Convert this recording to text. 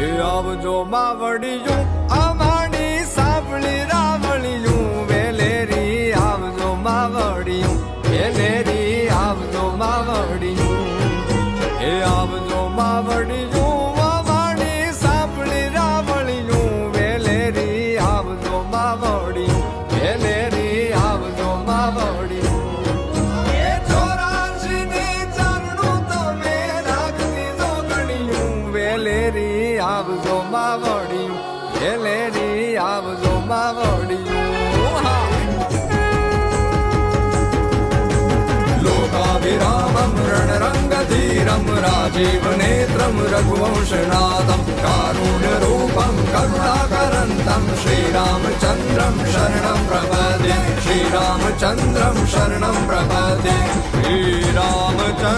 એ આવજો માવડિયું અમારી સાંભળી રાવળિયું વેલેરી આવજો માવડિયું વેલેરી આવજો માવડિયું એ આવજો માવડિયું અમારી સાંભળી રાવળિયું વેલેરી આવજો માવડિયું વેલેરી આવજો માવડિયું એ 84 ને ચારણું તમે રાખતી જોગણિયું વેલેરી આવજો માવડિયું વેલેરી આવજો માવડિયું લોકાભિરામમ રણરંગધીરમ રાજીવ નેત્રમ રઘુવંશનાથમ કારુણ્યરૂપમ કરુણાકરંતમ શ્રીરામચંદ્રમ શરણં પ્રપદે શ્રીરામચંદ્રમ શરણં પ્રપદે શ્રીરામચંદ્રમ